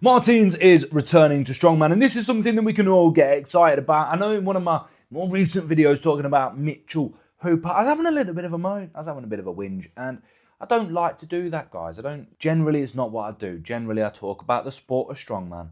Martins is returning to Strongman, and this is something that we can all get excited about. I know in one of my more recent videos talking about Mitchell Hooper, I was having a little bit of a moan, I was having a bit of a whinge, and I don't like to do that, guys. Generally, it's not what I do. Generally, I talk about the sport of Strongman,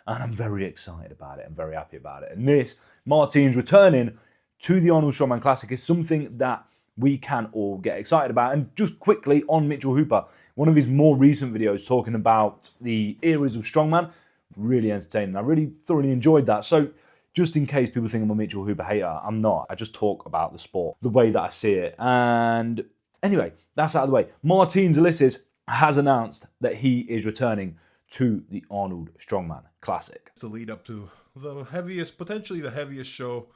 and I'm very excited about it. I'm very happy about it. And this, Martins returning to the Arnold Strongman Classic, is something that we can all get excited about. And just quickly on Mitchell Hooper, one of his more recent videos talking about the eras of Strongman, really entertaining. I really thoroughly enjoyed that. So just in case people think I'm a Mitchell Hooper hater, I'm not. I just talk about the sport, the way that I see it. And anyway, that's out of the way. Martins Licis has announced that he is returning to the Arnold Strongman Classic. To lead up to the heaviest, potentially the heaviest show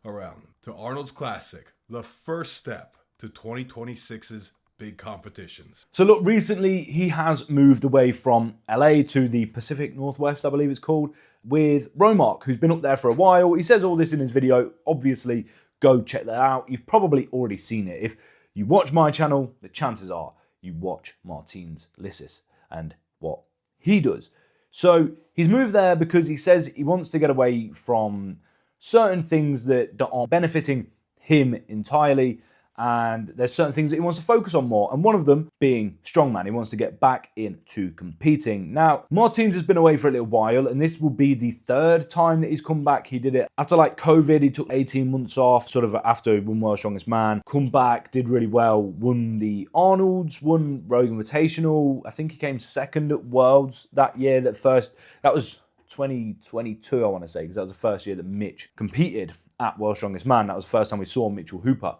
around, to Arnold's Classic, the first step to 2026's big competitions. So look, recently he has moved away from LA to the Pacific Northwest, I believe it's called, with Romark, who's been up there for a while. He says all this in his video. Obviously, go check that out. You've probably already seen it. If you watch my channel, the chances are you watch Martins Licis and what he does. So he's moved there because he says he wants to get away from certain things that aren't benefiting him entirely, and there's certain things that he wants to focus on more, and one of them being Strongman. He wants to get back into competing. Now, Martins has been away for a little while, and this will be the third time that he's come back. He did it after like COVID. He took 18 months off, sort of after he won World's Strongest Man, come back, did really well, won the Arnolds, won Rogue Invitational. I think he came second at Worlds that year. That was 2022, I want to say, because that was the first year that Mitch competed at World's Strongest Man. That was the first time we saw Mitchell Hooper.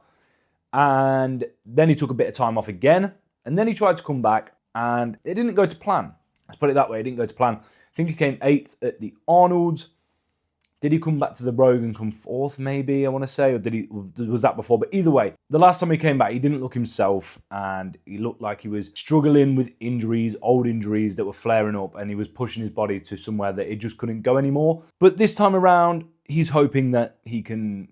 And then he took a bit of time off again, and then he tried to come back, and it didn't go to plan. Let's put it that way, it didn't go to plan. I think he came 8th at the Arnolds. Did he come back to the Rogue and come 4th, maybe, I want to say, or was that before? But either way, the last time he came back, he didn't look himself, and he looked like he was struggling with injuries, old injuries that were flaring up, and he was pushing his body to somewhere that it just couldn't go anymore. But this time around, he's hoping that he can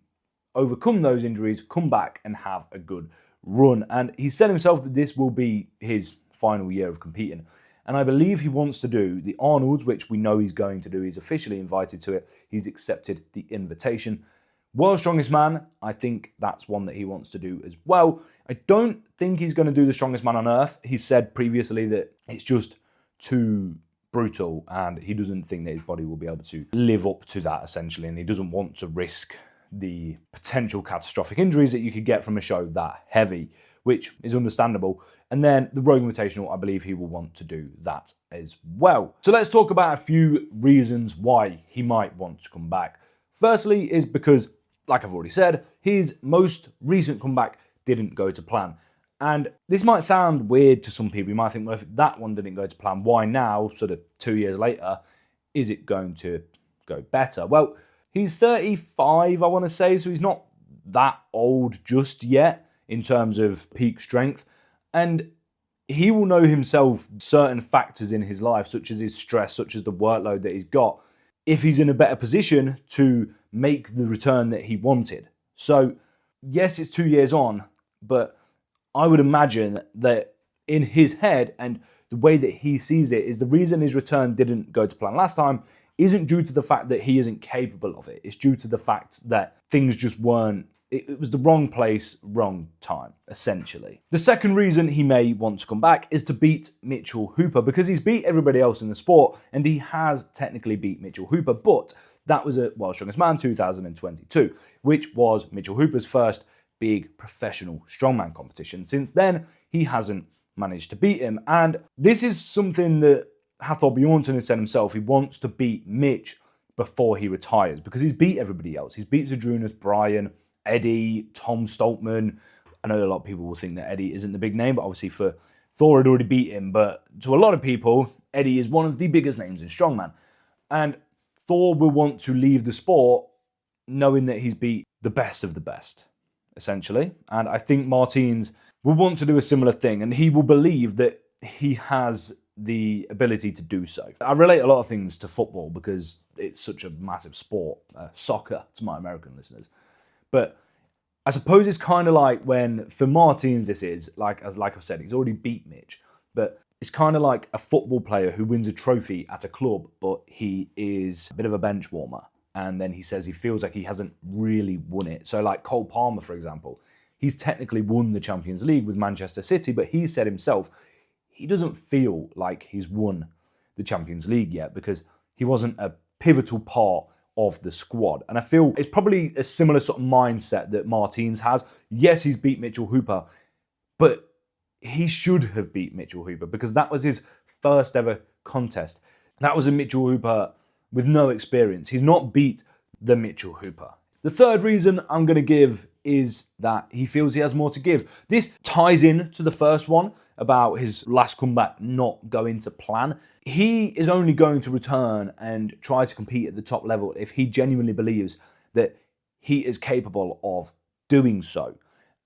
overcome those injuries, come back and have a good run. And he said himself that this will be his final year of competing. And I believe he wants to do the Arnolds, which we know he's going to do. He's officially invited to it. He's accepted the invitation. World's Strongest Man, I think that's one that he wants to do as well. I don't think he's going to do the Strongest Man on Earth. He said previously that it's just too brutal, and he doesn't think that his body will be able to live up to that, essentially, and he doesn't want to risk the potential catastrophic injuries that you could get from a show that heavy, which is understandable. And then the Rogue Invitational, I believe he will want to do that as well. So let's talk about a few reasons why he might want to come back. Firstly is because, like I've already said, his most recent comeback didn't go to plan. And this might sound weird to some people. You might think, well, if that one didn't go to plan, why now, sort of 2 years later, is it going to go better? Well, he's 35, I want to say, so he's not that old just yet in terms of peak strength. And he will know himself certain factors in his life, such as his stress, such as the workload that he's got, if he's in a better position to make the return that he wanted. So, yes, it's 2 years on, but I would imagine that in his head and the way that he sees it is the reason his return didn't go to plan last time isn't due to the fact that he isn't capable of it. It's due to the fact that things just weren't, it was the wrong place, wrong time, essentially. The second reason he may want to come back is to beat Mitchell Hooper, because he's beat everybody else in the sport, and he has technically beat Mitchell Hooper, but that was at World's Strongest Man 2022, which was Mitchell Hooper's first big professional strongman competition. Since then, he hasn't managed to beat him, and this is something that Hathor Bjornsson has said himself. He wants to beat Mitch before he retires, because he's beat everybody else. He's beat Zadrunas, Brian, Eddie, Tom Stoltman. I know a lot of people will think that Eddie isn't the big name, but obviously for Thor had already beat him. But to a lot of people, Eddie is one of the biggest names in strongman. And Thor will want to leave the sport knowing that he's beat the best of the best, essentially. And I think Martins will want to do a similar thing, and he will believe that he has the ability to do so. I relate a lot of things to football because it's such a massive sport, soccer to my American listeners. But I suppose it's kind of like when, for Martins, this is, like I've said, he's already beat Mitch. But It's kind of like a football player who wins a trophy at a club, but he is a bit of a bench warmer. And then he says he feels like he hasn't really won it. So like Cole Palmer, for example, he's technically won the Champions League with Manchester City, but he said himself, he doesn't feel like he's won the Champions League yet because he wasn't a pivotal part of the squad. And I feel it's probably a similar sort of mindset that Martins has. Yes, he's beat Mitchell Hooper, but he should have beat Mitchell Hooper because that was his first ever contest. That was a Mitchell Hooper with no experience. He's not beat the Mitchell Hooper. The third reason I'm going to give is that he feels he has more to give. This ties in to the first one about his last comeback not going to plan. He is only going to return and try to compete at the top level if he genuinely believes that he is capable of doing so.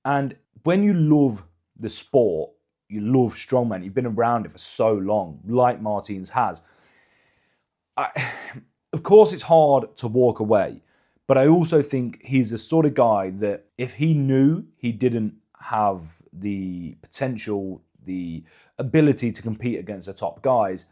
And when you love the sport, you love strongman, you've been around it for so long, like Martins has, of course it's hard to walk away, but I also think he's the sort of guy that if he knew he didn't have the potential, the ability to compete against the top guys,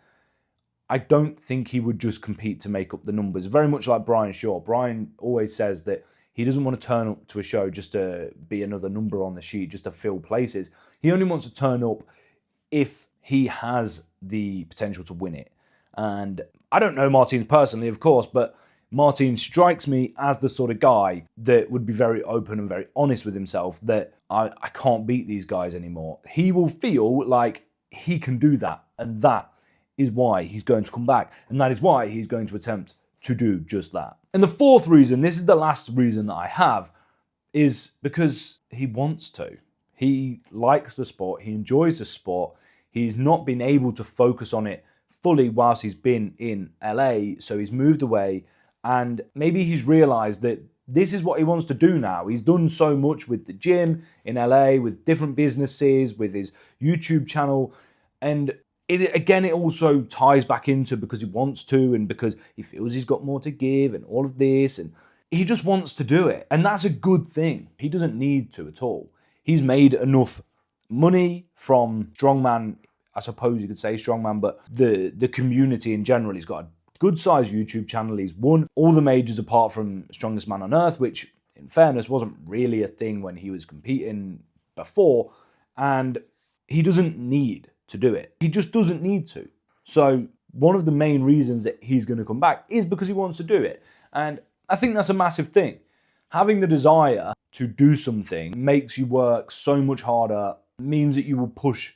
I don't think he would just compete to make up the numbers. Very much like Brian Shaw. Brian always says that he doesn't want to turn up to a show just to be another number on the sheet, just to fill places. He only wants to turn up if he has the potential to win it. And I don't know Martins personally, of course, but Martins strikes me as the sort of guy that would be very open and very honest with himself that I can't beat these guys anymore. He will feel like he can do that, and that is why he's going to come back, and that is why he's going to attempt to do just that. And the fourth reason, this is the last reason that I have, is because he wants to. He likes the sport, he enjoys the sport, he's not been able to focus on it fully whilst he's been in LA, so he's moved away, and maybe he's realised that this is what he wants to do now. He's done so much with the gym in LA, with different businesses, with his YouTube channel, and it also ties back into because he wants to and because he feels he's got more to give and all of this, and he just wants to do it. And that's a good thing. He doesn't need to at all. He's made enough money from strongman, I suppose you could say strongman, but the community in general. He's got a good-sized YouTube channel. He's won all the majors apart from Strongest Man on Earth, which, in fairness, wasn't really a thing when he was competing before. And he doesn't need to do it. He just doesn't need to. So one of the main reasons that he's going to come back is because he wants to do it. And I think that's a massive thing. Having the desire to do something makes you work so much harder, means that you will push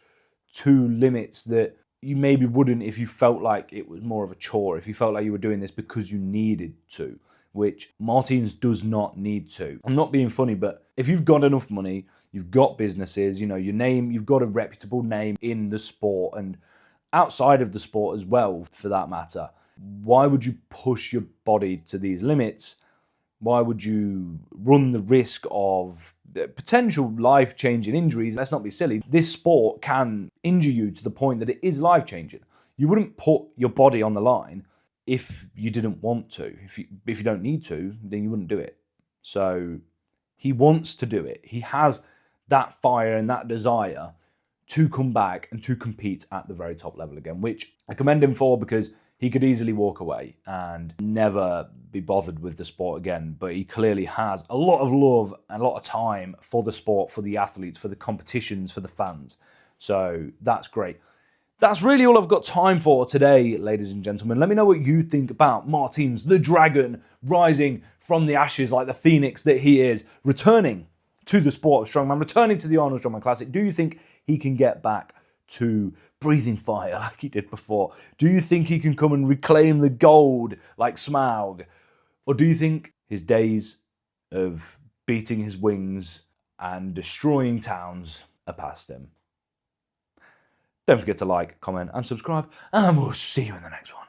to limits that you maybe wouldn't if you felt like it was more of a chore, if you felt like you were doing this because you needed to, which Martins does not need to. I'm not being funny, but if you've got enough money, you've got businesses, you know, your name, you've got a reputable name in the sport and outside of the sport as well, for that matter, why would you push your body to these limits? Why would you run the risk of potential life-changing injuries? Let's not be silly. This sport can injure you to the point that it is life-changing. You wouldn't put your body on the line if you didn't want to. If you don't need to, then you wouldn't do it. So he wants to do it. He has that fire and that desire to come back and to compete at the very top level again, which I commend him for because he could easily walk away and never be bothered with the sport again, but he clearly has a lot of love and a lot of time for the sport, for the athletes, for the competitions, for the fans. So that's great. That's really all I've got time for today, ladies and gentlemen. Let me know what you think about Martins, the dragon, rising from the ashes like the phoenix that he is, returning to the sport of strongman, returning to the Arnold Strongman Classic. Do you think he can get back to breathing fire like he did before? Do you think he can come and reclaim the gold like Smaug? Or do you think his days of beating his wings and destroying towns are past him? Don't forget to like, comment, and subscribe, and we'll see you in the next one.